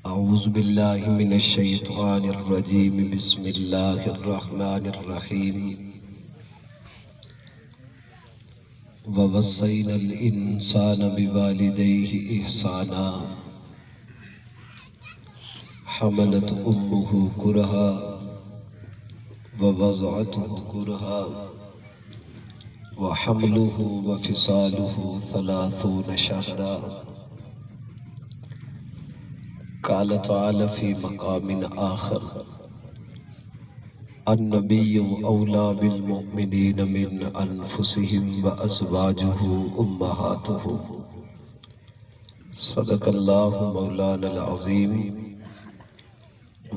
اعوذ باللہ من الشیطان الرجیم بسم اللہ الرحمن الرحیم ووصینا الانسان بوالدیہ احسانا حملت امہ کرہا ووضعتہ کرہا وحملہ وفصالہ 30 شہرا قال تعالی فی مقام آخر النبی اولا بالمؤمنین من انفسهم وازواجہ امہاتہ صدق اللہ مولانا العظیم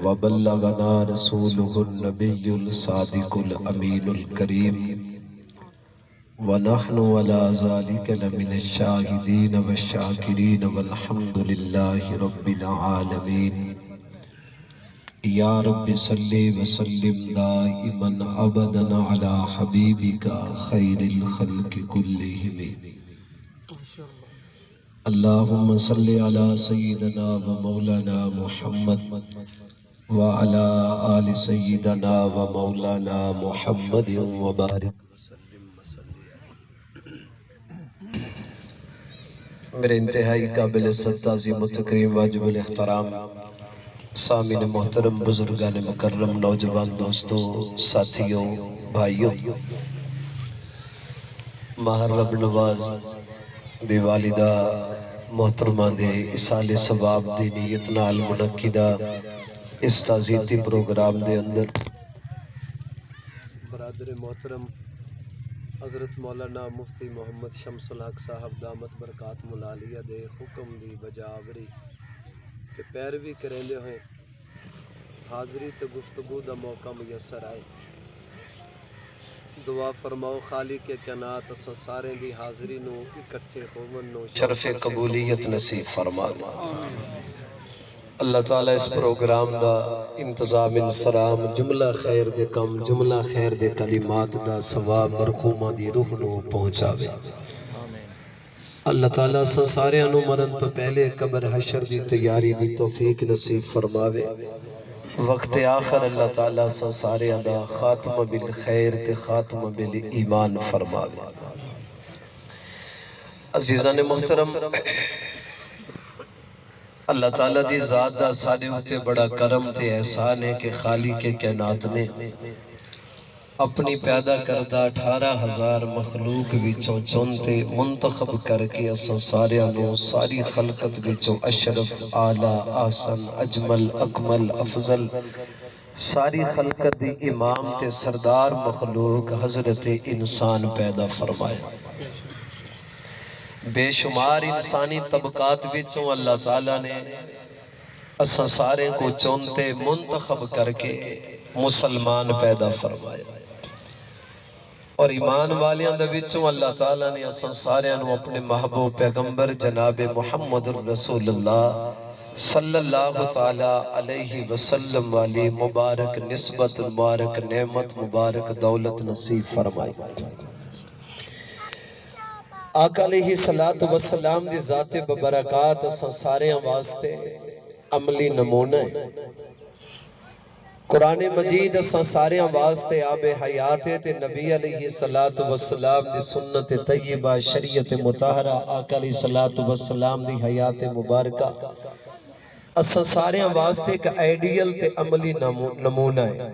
وبلغنا رسولہ النبی الصادق الامین الکریم ونحن على ذلك لمن الشاهدين والشاكرين والحمد لله رب العالمين يا رب صل وسلم دائما ابدا على حبيبك خير الخلق كلهم اللهم صل على سيدنا ومولانا محمد وعلى آل سيدنا ومولانا محمد وبارك میرے انتہائی قابل تعظیم و تکریم واجب الاحترام سامعین محترم بزرگان مکرم نوجوان دوستوں ساتھیوں بھائیوں ماہر رب نواز دی والدہ محترمہ دے اسال ثواب دی نیت نال منعقدہ اس تعزیتی پروگرام دے اندر برادر محترم حضرت مولانا مفتی محمد شمس الحق صاحب دامت برکات ملالیہ دے حکم دی بجاوری تے پیروی کرندے ہوئے حاضری تے گفتگو دا موقع میسر آئے دعا فرماؤ خالق کے کائنات اساں سارے دی حاضری نو اکٹھے ہوون نو شرف قبولیت نصیب فرما اللہ تعالیٰ اس پروگرام دا انتظام انسرام جملہ خیر دے کم جملہ خیر دے کلمات دا ثواب مرحومہ دی روح نو پہنچاوے اللہ تعالیٰ سا سارے انو مرن تو پہلے قبر حشر دی تیاری دی توفیق نصیب فرماوے وقت آخر اللہ تعالیٰ سا سارے ادا خاتمہ بالخیر تے خاتمہ بالایمان فرماوے عزیزان محترم اللہ تعالیٰ دی ذات دا سارے ہوتے بڑا کرم تے احسان ہے کہ خالق کے کائنات نے اپنی پیدا کردہ 18,000 مخلوق وچوں چونتے منتخب کر کے اساں سارے انو ساری خلقت وچوں اشرف اعلیٰ آسن اجمل اکمل افضل ساری خلقت دی امام تے سردار مخلوق حضرت انسان پیدا فرمایا بے شمار انسانی طبقات وچوں اللہ تعالیٰ نے اساں سارے کو چونتے منتخب کر کے مسلمان پیدا فرمایا اور ایمان والیاں دے وچوں اللہ تعالیٰ نے اساں سارے انو اپنے محبوب پیغمبر جناب محمد رسول اللہ صلی اللہ تعالیٰ علیہ وسلم والی مبارک نسبت مبارک نعمت مبارک دولت نصیب فرمائی آقا علیہ السلام دی ذات ببرکات اساں سارے واسطے عملی نمونہ ہے قرآن مجید اساں سارے واسطے آب حیات تے نبی علیہ السلام دی سنت طیبہ شریعت مطہرہ آقا علیہ السلام دی حیات مبارکہ اساں سارے واسطے ایک آئیڈیل تے عملی نمونہ ہے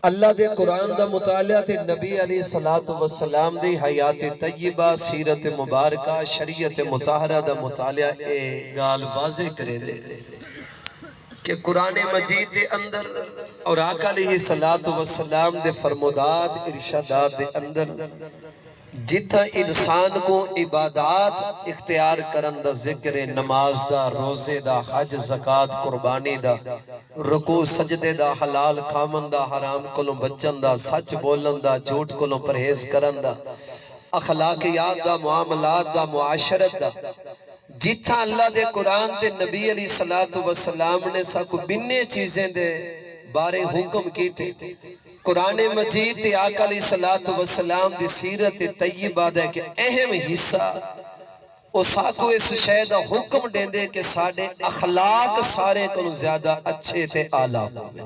اللہ دے قرآن دا مطالعہ تے نبی علیہ السلام دی حیات طیبہ سیرت مبارکہ شریعت مطہرہ دا مطالعہ اے گال واضح کرے دے کہ قرآن مجید دے اندر اور آقا علیہ السلام دے فرمودات ارشادات دے اندر جتھا انسان کو عبادات اختیار کرن دا ذکر نماز دا روزے دا حج زکاة قربانی دا رکوع سجدے دا حلال کھامن دا حرام کلوں بچن دا سچ بولن دا جھوٹ کلوں پرہیز کرن دا اخلاقیات دا معاملات دا معاشرت دا جتھا اللہ دے قرآن تے نبی علیہ السلام نے ساکو بننے چیزیں دے بارے حکم کی تھے قرآن مجید تے آقا علیہ السلام دی سیرت طیبہ دے کہ اہم حصہ وہ ساکو اس شے دا حکم دیندے کہ ساڑے اخلاق سارے کو زیادہ اچھے تے آلہ ہوئے.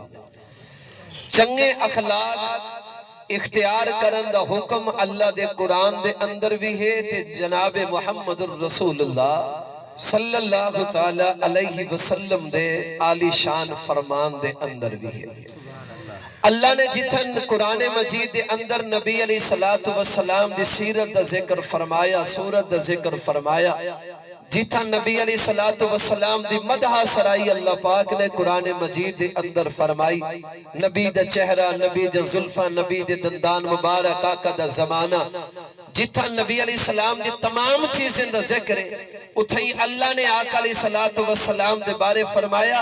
چنگے اخلاق اختیار کرن دا حکم اللہ دے قرآن دے اندر بھی ہے تے جناب محمد الرسول اللہ صلی اللہ تعالیٰ علیہ وسلم دے عالی شان فرمان دے اندر بھی ہے. اللہ نے جتن قرآن مجید دے اندر نبی علیہ السلام دی سیرت دا ذکر فرمایا، سورت دا ذکر فرمایا، جتھا نبی علیہ السلام دی مدح سرائی اللہ پاک نے قرآن مجید دے اندر فرمائی. نبی دا چہرہ، نبی دا زلفہ، نبی دے دندان مبارک، آقا دا زمانہ، جتھا نبی علیہ السلام دی تمام چیزیں دا ذکر ہے، اتھائی اللہ نے آقا علیہ السلام دے بارے فرمایا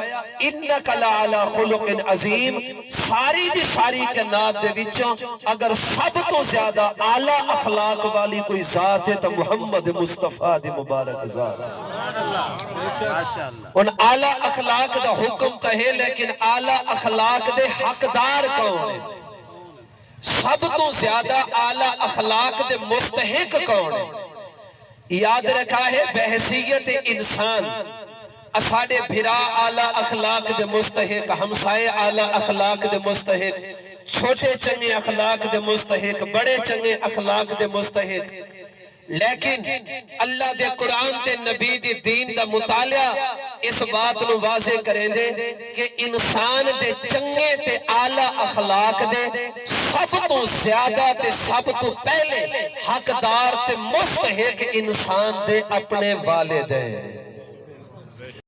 اِنَّكَ لَعَلَى خُلُقٍ عظیم. ساری دی ساری کائنات دے وچوں اگر سب تو زیادہ اعلیٰ اخلاق والی کوئی ذات ہے تو محمد مصطفیٰ دی مبارک ذات. ان اعلیٰ اخلاق دا حکم تا ہے، لیکن اعلیٰ اخلاق دے حقدار کون ہے؟ سب تو زیادہ اعلیٰ اخلاق دے مستحق کون ہے؟ یاد رکھا ہے بحیثیت انسان اساڑے بھرا اعلیٰ اخلاق دے مستحق، ہمسائے اعلیٰ اخلاق دے مستحق، چھوٹے چنگے اخلاق دے مستحق، بڑے چنگے اخلاق دے مستحق. لیکن اللہ دے قرآن تے نبی دی دین دا مطالعہ اس بات نو واضح کریں دے کہ انسان دے چنگے تے اعلیٰ اخلاق دے سب تو زیادہ تے سب تو پہلے حقدار تے مستحق انسان دے اپنے والدین.